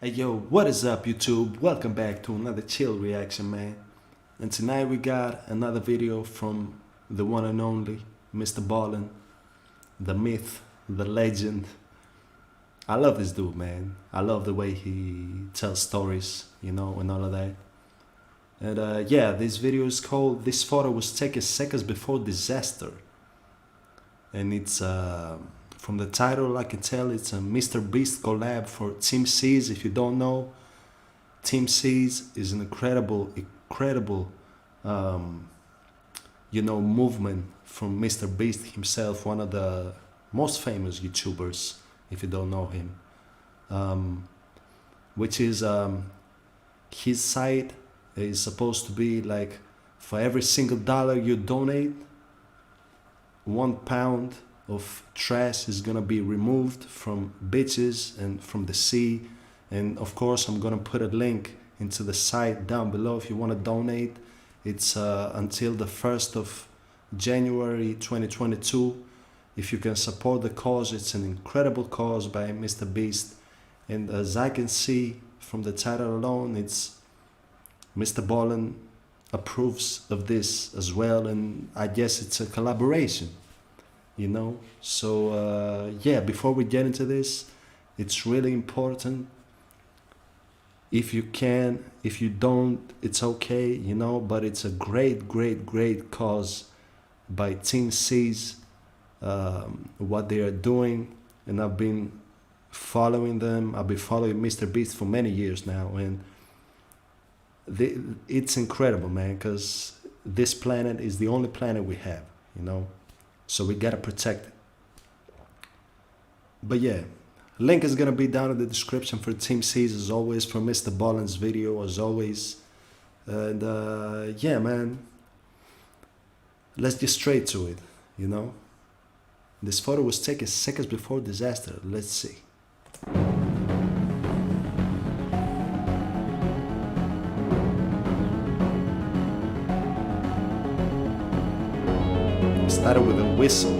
Hey yo, what is up YouTube? Welcome back to another chill reaction, man. And tonight we got another video from the one and only Mr.Ballen, the myth, the legend. I love this dude, man. I love the way he tells stories, and all of that. And yeah, this video is called "This photo was taken seconds before disaster." And it's from the title I can tell it's a Mr.Beast collab for Team C's. If you don't know, Team C's is an incredible movement from Mr.Beast himself, one of the most famous YouTubers, if you don't know him, which is his site is supposed to be like, for every single dollar you donate, 1 pound of trash is gonna be removed from beaches and from the sea. And of course I'm gonna put a link into the site down below if you want to donate. It's until the 1st of January 2022. If you can support the cause, it's an incredible cause by Mr.Beast. And as I can see from the title alone, it's Mr.Ballen approves of this as well, and I guess it's a collaboration, so yeah, before we get into this, it's really important. If you can, if you don't, it's okay, but it's a great cause by Team C's, what they are doing. And I've been following them. I've been following Mr.Beast for many years now, and it's incredible, man, because this planet is the only planet we have, so we gotta protect it. But yeah, link is gonna be down in the description for Team C's, as always, for Mr.Ballen's video, as always. And yeah, man, let's get straight to it. This photo was taken seconds before disaster. Let's see. Started with a whistle.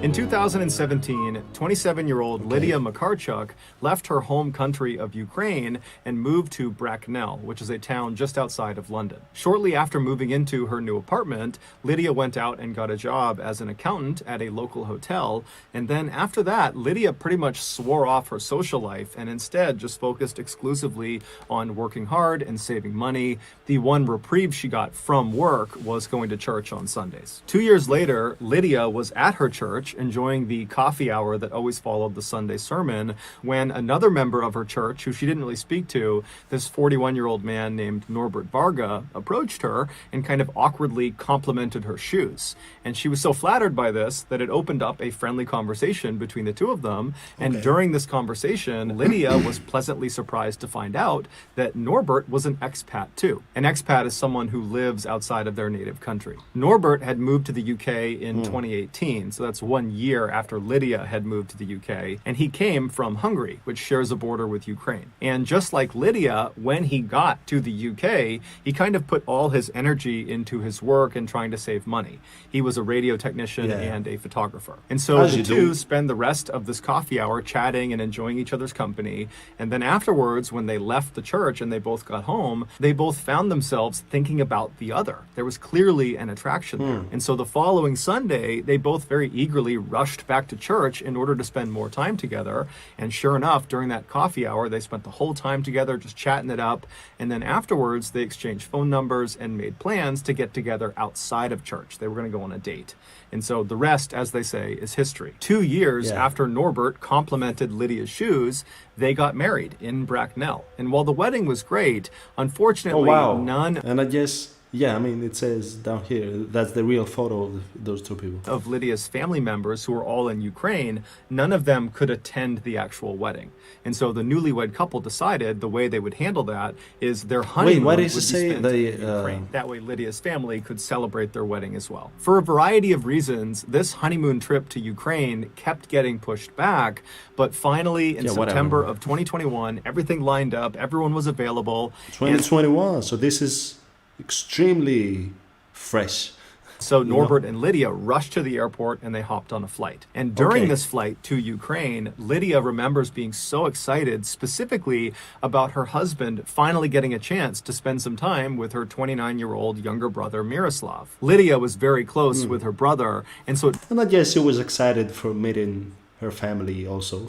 In 2017, 27-year-old Lydia Makarchuk left her home country of Ukraine and moved to Bracknell, which is a town just outside of London. Shortly after moving into her new apartment, Lydia went out and got a job as an accountant at a local hotel, and then after that, Lydia pretty much swore off her social life and instead just focused exclusively on working hard and saving money. The one reprieve she got from work was going to church on Sundays. 2 years later, Lydia was at her church enjoying the coffee hour that always followed the Sunday sermon, when another member of her church, who she didn't really speak to, this 41-year-old man named Norbert Varga, approached her and kind of awkwardly complimented her shoes. And she was so flattered by this that it opened up a friendly conversation between the two of them. And during this conversation, Lydia was pleasantly surprised to find out that Norbert was an expat too. An expat is someone who lives outside of their native country. Norbert had moved to the UK in 2018, so that's 1 year after Lydia had moved to the UK, and he came from Hungary, which shares a border with Ukraine. And just like Lydia, when he got to the UK, he kind of put all his energy into his work and trying to save money. He was a radio technician and a photographer. And so the two spend the rest of this coffee hour chatting and enjoying each other's company. And then afterwards, when they left the church and they both got home, they both found themselves thinking about the other. There was clearly an attraction there. And so the following Sunday, they both very eagerly rushed back to church in order to spend more time together. And sure enough, during that coffee hour, they spent the whole time together just chatting it up. And then afterwards, they exchanged phone numbers and made plans to get together outside of church. They were going to go on a date. And so the rest, as they say, is history. 2 years after Norbert complimented Lydia's shoes, they got married in Bracknell. And while the wedding was great, unfortunately, none... And I guess... yeah, I mean, it says down here, that's the real photo of those two people. Of Lydia's family members, who were all in Ukraine, none of them could attend the actual wedding. And so the newlywed couple decided the way they would handle that is their honeymoon would be spent in Ukraine. That way Lydia's family could celebrate their wedding as well. For a variety of reasons, this honeymoon trip to Ukraine kept getting pushed back, but finally in September of 2021, everything lined up, everyone was available. 2021, so this is extremely fresh. So you know? Norbert and Lydia rushed to the airport and they hopped on a flight. And during Okay. this flight to Ukraine, Lydia remembers being so excited specifically about her husband finally getting a chance to spend some time with her 29-year-old younger brother Miroslav. Lydia was very close with her brother, and so it And I guess she was excited for meeting her family also.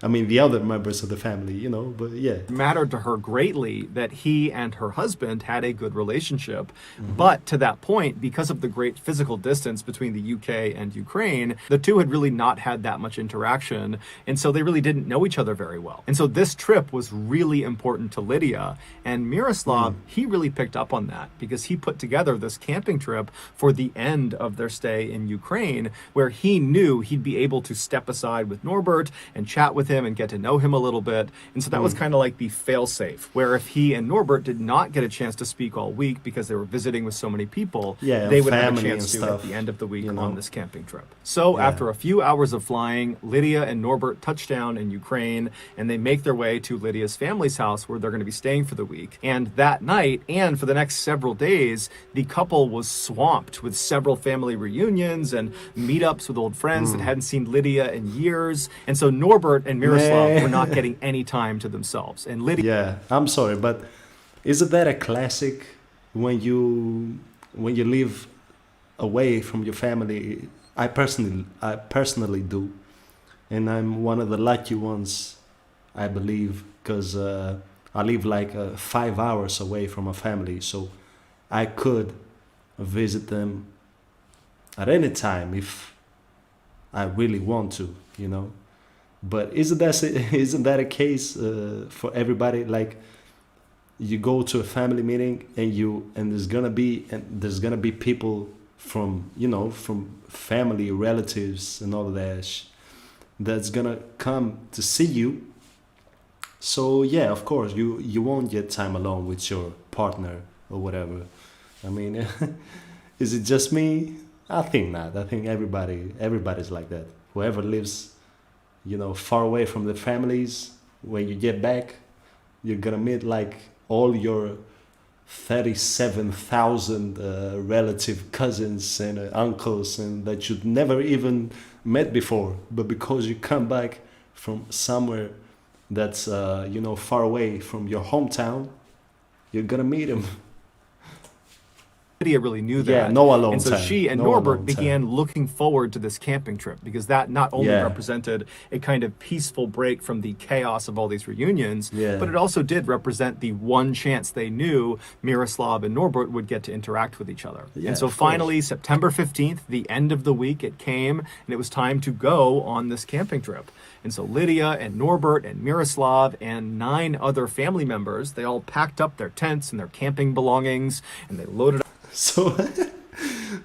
I mean, the other members of the family, you know, but yeah. mattered to her greatly that he and her husband had a good relationship. But to that point, because of the great physical distance between the UK and Ukraine, the two had really not had that much interaction. And so they really didn't know each other very well. And so this trip was really important to Lydia. And Miroslav, he really picked up on that because he put together this camping trip for the end of their stay in Ukraine, where he knew he'd be able to step aside with Norbert and chat with him and get to know him a little bit. And so that was kind of like the fail-safe, where if he and Norbert did not get a chance to speak all week because they were visiting with so many people, Yeah, they would have a family chance and to at stuff, the end of the week you know. on this camping trip. So Yeah. after a few hours of flying, Lydia and Norbert touch down in Ukraine, and they make their way to Lydia's family's house where they're going to be staying for the week. And that night, and for the next several days, the couple was swamped with several family reunions and meetups with old friends that hadn't seen Lydia in years. And so Norbert and Miroslav Man. were not getting any time to themselves. And Lydia Yeah, I'm sorry, but isn't that a classic when you live away from your family? I personally do, and I'm one of the lucky ones, I believe, because I live like 5 hours away from my family, so I could visit them at any time if I really want to, you know. But isn't that a case for everybody? Like you go to a family meeting and there's gonna be people from from family relatives and all of that that's gonna come to see you. So yeah, of course you won't get time alone with your partner or whatever. I mean, is it just me? I think not. I think everybody's like that. Whoever lives far away from their families, when you get back, you're gonna meet like all your 37,000 relative cousins and uncles and that you'd never even met before. But because you come back from somewhere that's far away from your hometown, you're gonna meet them. really knew that. Yeah, no alone And so time. she and No Norbert alone began time. looking forward to this camping trip because that not only Yeah. represented a kind of peaceful break from the chaos of all these reunions, Yeah. but it also did represent the one chance they knew Miroslav and Norbert would get to interact with each other. Yeah, And so of course. finally, September 15th, the end of the week, it came, and it was time to go on this camping trip. And so Lydia and Norbert and Miroslav and 9 other family members, they all packed up their tents and their camping belongings, and they loaded So,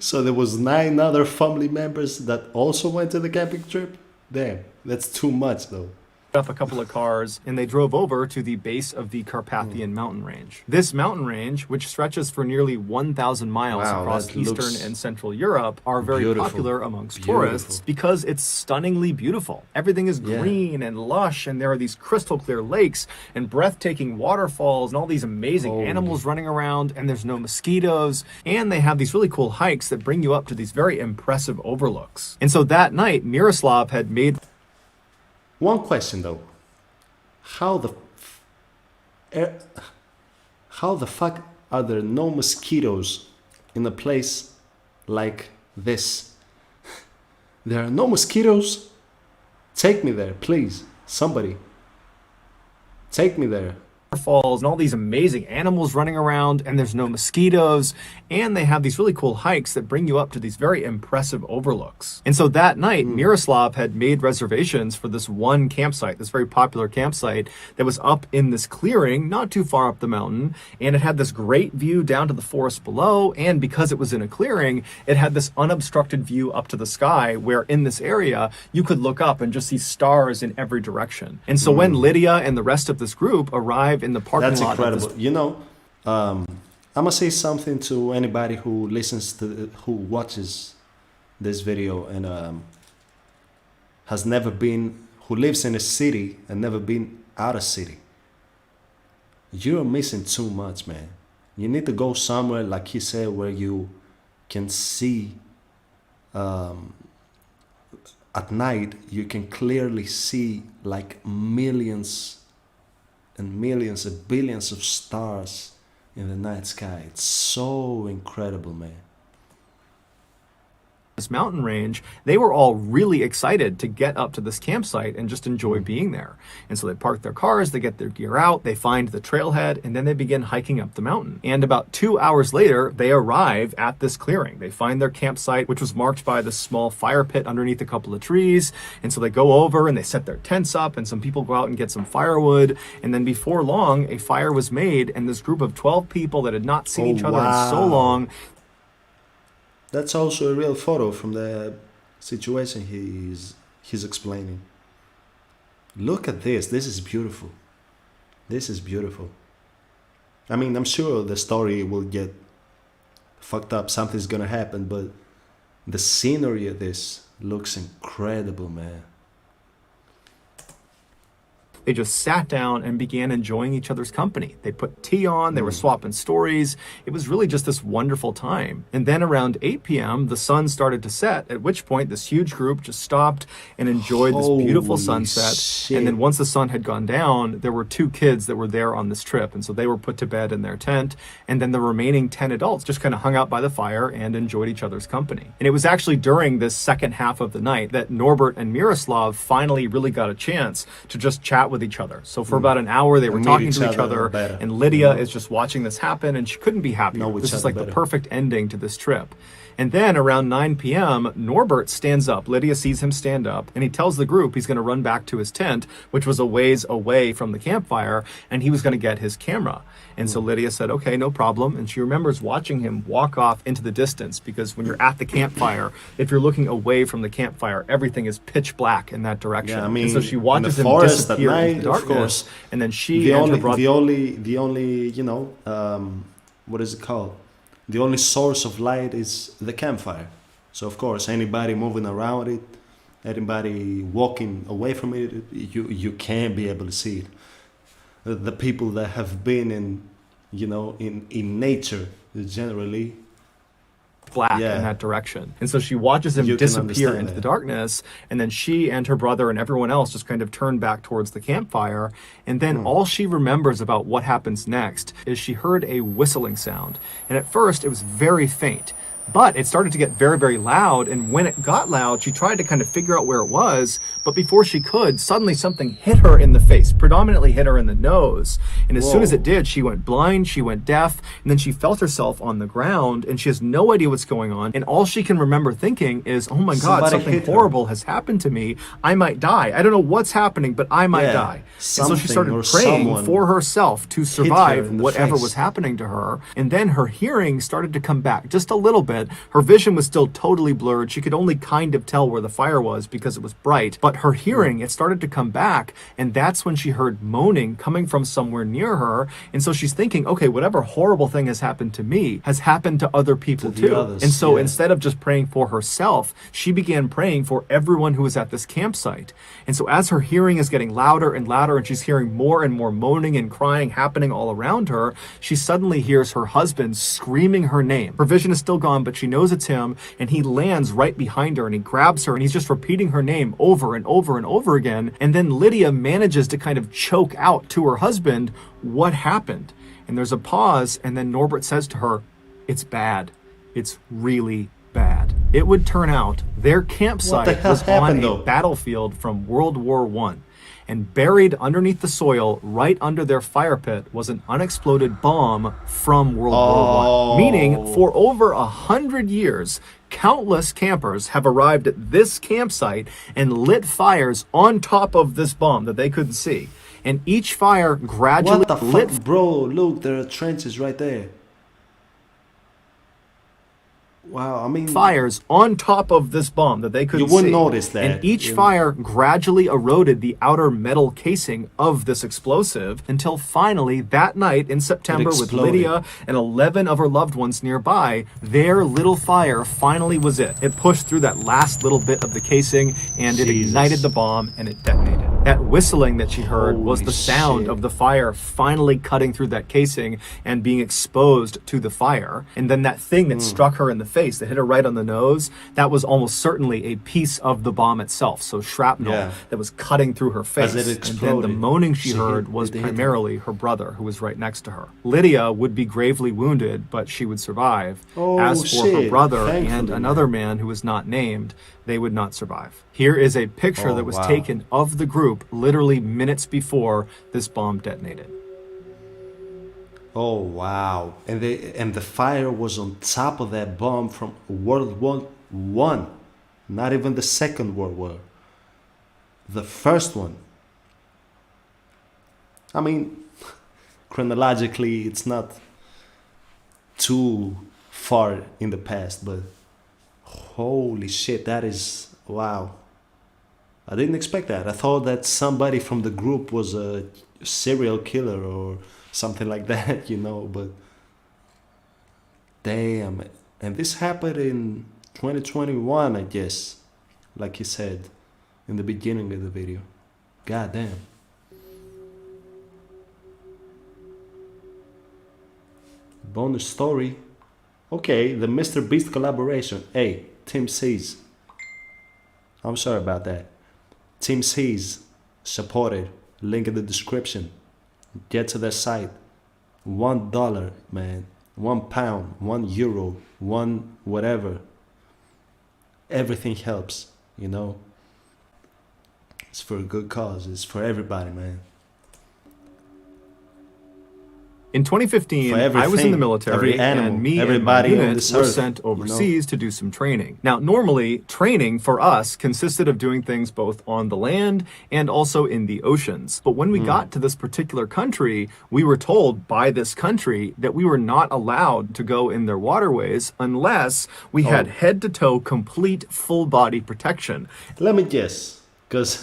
so there was 9 other family members that also went to the camping trip. Damn, that's too much though. up a couple of cars, and they drove over to the base of the Carpathian mountain range. This mountain range, which stretches for nearly 1,000 miles Wow, across that Eastern looks and Central Europe, are very beautiful. popular amongst Beautiful. tourists because it's stunningly beautiful. Everything is Yeah. green and lush, and there are these crystal clear lakes and breathtaking waterfalls and all these amazing Holy. animals running around, and there's no mosquitoes, and they have these really cool hikes that bring you up to these very impressive overlooks. And so that night, Miroslav had made One question though. Er, how the fuck are there no mosquitoes in a place like this? There are no mosquitoes? Take me there, please. Somebody. Take me there. waterfalls and all these amazing animals running around, and there's no mosquitoes, and they have these really cool hikes that bring you up to these very impressive overlooks. And so that night, Miroslav had made reservations for this one campsite, this very popular campsite that was up in this clearing, not too far up the mountain, and it had this great view down to the forest below, and because it was in a clearing, it had this unobstructed view up to the sky, where in this area, you could look up and just see stars in every direction. And so when Lydia and the rest of this group arrived in the parking That's lot of incredible. this I'm gonna say something to anybody who who watches this video and who lives in a city and never been out of city. You're missing too much, man. You need to go somewhere, like he said, where you can see at night, you can clearly see like millions and millions and billions of stars in the night sky. It's so incredible, man. This mountain range, they were all really excited to get up to this campsite and just enjoy being there. And so they park their cars, they get their gear out, they find the trailhead, and then they begin hiking up the mountain. And about 2 hours later, they arrive at this clearing. They find their campsite, which was marked by this small fire pit underneath a couple of trees. And so they go over and they set their tents up, and some people go out and get some firewood. And then before long, a fire was made, and this group of 12 people that had not seen each other in so long. That's also a real photo from the situation he's explaining. Look at this. This is beautiful. This is beautiful. I mean, I'm sure the story will get fucked up. Something's gonna happen, but the scenery of this looks incredible, man. They just sat down and began enjoying each other's company. They put tea on, they were swapping stories. It was really just this wonderful time. And then around 8 p.m., the sun started to set, at which point this huge group just stopped and enjoyed this beautiful sunset. Shit. And then once the sun had gone down, there were 2 kids that were there on this trip. And so they were put to bed in their tent. And then the remaining 10 adults just kind of hung out by the fire and enjoyed each other's company. And it was actually during this second half of the night that Norbert and Miroslav finally really got a chance to just chat with each other. So for about an hour, they were talking to each other, and Lydia is just watching this happen, and she couldn't be happier. This is like the perfect ending to this trip. And then around 9 p.m., Norbert stands up. Lydia sees him stand up, and he tells the group he's going to run back to his tent, which was a ways away from the campfire, and he was going to get his camera. And so Lydia said, okay, no problem. And she remembers watching him walk off into the distance, because when you're at the campfire, if you're looking away from the campfire, everything is pitch black in that direction. Yeah, I mean, and so she watches him forest disappear at night, into the darkness, of course. And then she and her brother... The only, you know, what is it called? The only source of light is the campfire. So of course, anybody moving around it, anybody walking away from it, you can't be able to see it. The people that have been in, you know, in nature generally black in that direction. And so she watches him disappear into the darkness, and then she and her brother and everyone else just kind of turn back towards the campfire. And then all she remembers about what happens next is she heard a whistling sound. And at first it was very faint, but it started to get very, very loud. And when it got loud, she tried to kind of figure out where it was. But before she could, suddenly something hit her in the face, predominantly hit her in the nose. And as soon as it did, she went blind, she went deaf, and then she felt herself on the ground, and she has no idea what's going on. And all she can remember thinking is, oh my God, something horrible has happened to me. I might die. I don't know what's happening, but I might die. And so she started praying for herself to survive whatever was happening to her. And then her hearing started to come back just a little bit. Her vision was still totally blurred. She could only kind of tell where the fire was because it was bright. But her hearing, it started to come back. And that's when she heard moaning coming from somewhere near her. And so she's thinking, okay, whatever horrible thing has happened to me has happened to other people too. And so instead of just praying for herself, she began praying for everyone who was at this campsite. And so as her hearing is getting louder and louder, and she's hearing more and more moaning and crying happening all around her, she suddenly hears her husband screaming her name. Her vision is still gone, but she knows it's him, and he lands right behind her and he grabs her and he's just repeating her name over and over and over again. And then Lydia manages to kind of choke out to her husband, what happened? And there's a pause, and then Norbert says to her, it's bad. It's really bad. It would turn out their campsite was on a battlefield from World War I. And buried underneath the soil, right under their fire pit, was an unexploded bomb from World War I. Meaning, for over 100 years, countless campers have arrived at this campsite and lit fires on top of this bomb that they couldn't see. And each fire gradually lit... What the fuck, bro? Look, there are trenches right there. Wow, I mean... fires on top of this bomb that they couldn't see. You wouldn't notice that. And each fire gradually eroded the outer metal casing of this explosive until finally that night in September, with Lydia and 11 of her loved ones nearby, their little fire finally was it. It pushed through that last little bit of the casing, and it ignited the bomb, and it detonated. That whistling that she heard was the sound of the fire finally cutting through that casing and being exposed to the fire. And then that thing that struck her in the face face, that hit her right on the nose, that was almost certainly a piece of the bomb itself. So shrapnel Yeah. that was cutting through her face. As it And then the exploded, moaning she she heard hit- was it hit her. primarily her brother, who was right next to her. Lydia would be gravely wounded, but she would survive. Oh, As for her shit. brother and Thankfully, another man. man who was not named, they would not survive. Here is a picture Oh, that was wow. taken of the group literally minutes before this bomb detonated. Oh wow! And the fire was on top of that bomb from World War One, not even the Second World War. The first one. I mean, chronologically, it's not too far in the past, but holy shit, that is wow! I didn't expect that. I thought that somebody from the group was a serial killer or something like that, you know, but damn. And this happened in 2021, I guess, like you said in the beginning of the video. God damn. Bonus story. Okay, the Mr.Beast collaboration. Hey, Team C's. I'm sorry about that. Team C's supported. Link in the description. Get to their site. $1, man. £1, €1, one whatever. Everything helps, you know. It's for a good cause. It's for everybody, man. In 2015, For I was in everything, the military, every animal, and me everybody and my on unit this were earth, sent you know? overseas to do some training. Now, normally, training for us consisted of doing things both on the land and also in the oceans. But when we got to this particular country, we were told by this country that we were not allowed to go in their waterways unless we had head-to-toe complete full-body protection. Let me guess, because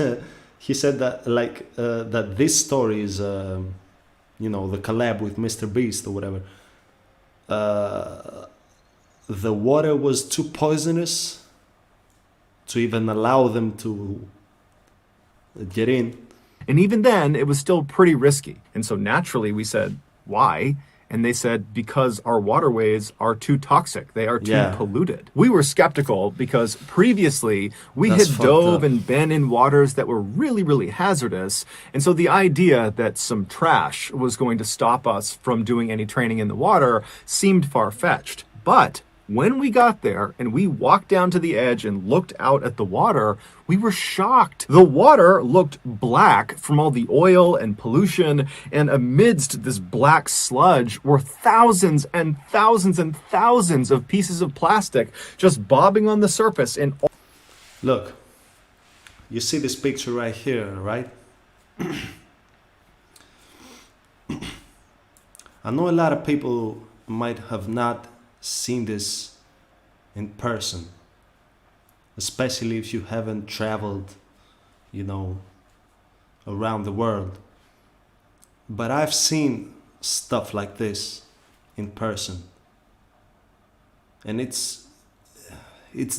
he said that that this story is, you know, the collab with Mr.Beast or whatever. The water was too poisonous to even allow them to get in. And even then, it was still pretty risky. And so naturally, we said, why? And they said, because our waterways are too toxic. They are too Yeah. polluted. We were skeptical because previously we That's had fucked dove up. and been in waters that were really, really hazardous. And so the idea that some trash was going to stop us from doing any training in the water seemed far-fetched. But when we got there and we walked down to the edge and looked out at the water, we were shocked. The water looked black from all the oil and pollution, and amidst this black sludge were thousands and thousands and thousands of pieces of plastic just bobbing on the surface. And Look, you see this picture right here, right? I know a lot of people might have not seen this in person, especially if you haven't traveled, you know, around the world. But I've seen stuff like this in person, and it's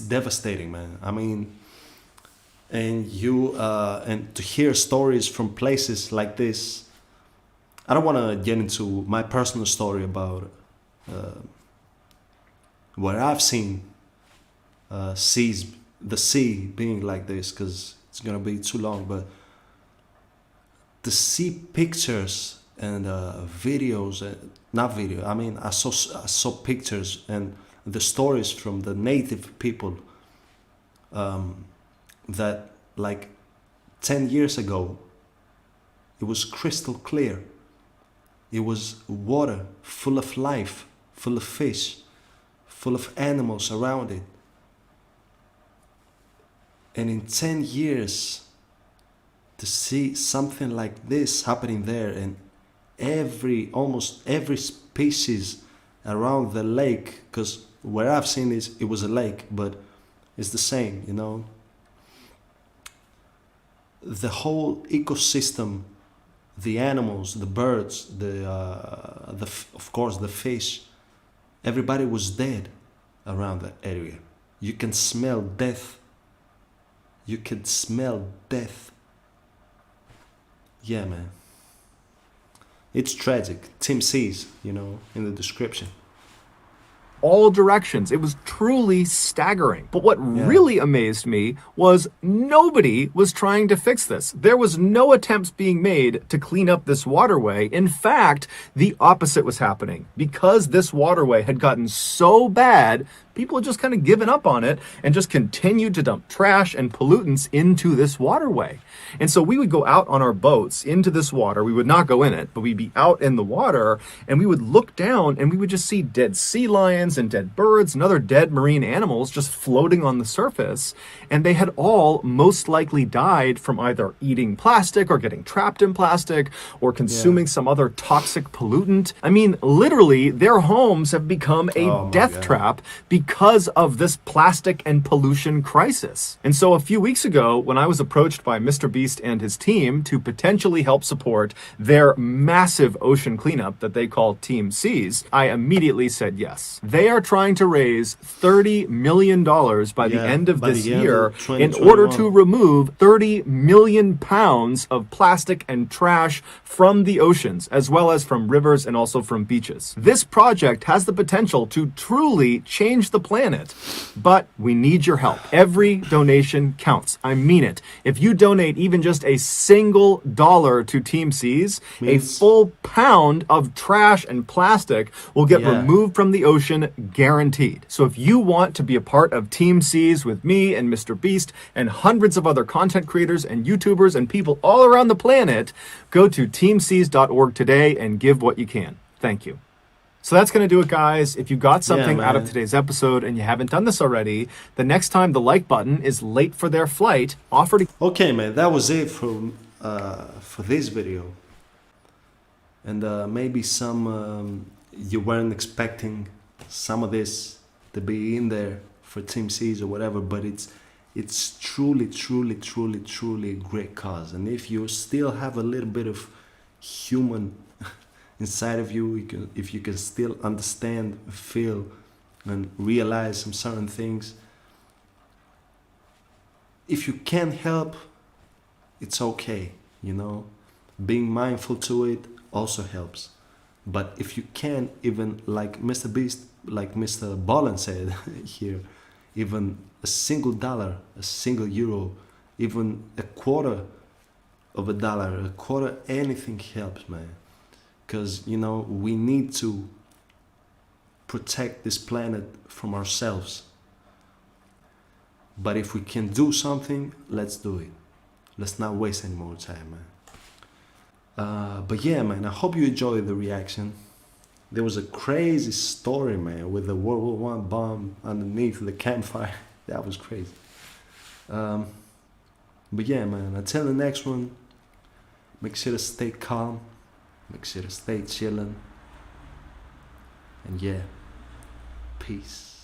devastating, man. I mean, and to hear stories from places like this. I don't want to get into my personal story about where I've seen the sea being like this, because it's gonna be too long. But to see pictures and videos, not video. I mean, I saw pictures and the stories from the native people that like 10 years ago, it was crystal clear. It was water full of life, full of fish, full of animals around it. And in 10 years, to see something like this happening there, and almost every species around the lake, because where I've seen this, it was a lake, but it's the same, you know. The whole ecosystem, the animals, the birds, of course the fish, everybody was dead around that area. You can smell death. You can smell death. Yeah, man. It's tragic. Team C's, you know, in the description. all directions. It was truly staggering. But what really amazed me was nobody was trying to fix this. There was no attempts being made to clean up this waterway. In fact, the opposite was happening. Because this waterway had gotten so bad, people had just kind of given up on it and just continued to dump trash and pollutants into this waterway. And so we would go out on our boats into this water. We would not go in it, but we'd be out in the water and we would look down and we would just see dead sea lions and dead birds and other dead marine animals just floating on the surface. And they had all most likely died from either eating plastic or getting trapped in plastic or consuming some other toxic pollutant. I mean, literally, their homes have become a death trap because of this plastic and pollution crisis. And so a few weeks ago, when I was approached by Mr.Beast and his team to potentially help support their massive ocean cleanup that they call Team Seas, I immediately said yes. They are trying to raise $30 million by the end of this year in order to remove 30 million pounds of plastic and trash from the oceans, as well as from rivers and also from beaches. This project has the potential to truly change the planet, but we need your help. Every donation counts. I mean it. If you donate even just a single dollar to Team Seas, a full pound of trash and plastic will get removed from the ocean, guaranteed. So if you want to be a part of Team Seas with me and Mr.Beast and hundreds of other content creators and YouTubers and people all around the planet, go to teamseas.org today and give what you can. Thank you. So that's going to do it, guys. If you got something out of today's episode and you haven't done this already, the next time the like button is late for their flight, offer to... Okay, man, that was it for this video. And maybe some you weren't expecting some of this to be in there for Team Seas or whatever, but it's truly a great cause. And if you still have a little bit of human inside of you, if you can still understand, feel, and realize some certain things, if you can't help, it's okay, you know. Being mindful to it also helps. But if you can, even like Mr.Beast, like Mr.Ballen said here, even a single dollar, a single euro, even a quarter of a dollar, a quarter, anything helps, man. Because, you know, we need to protect this planet from ourselves. But if we can do something, let's do it. Let's not waste any more time, man. But yeah, man, I hope you enjoyed the reaction. There was a crazy story, man, with the World War I bomb underneath the campfire. That was crazy. But yeah, man, until the next one, make sure to stay calm. Make sure to stay chillin'. And yeah, peace.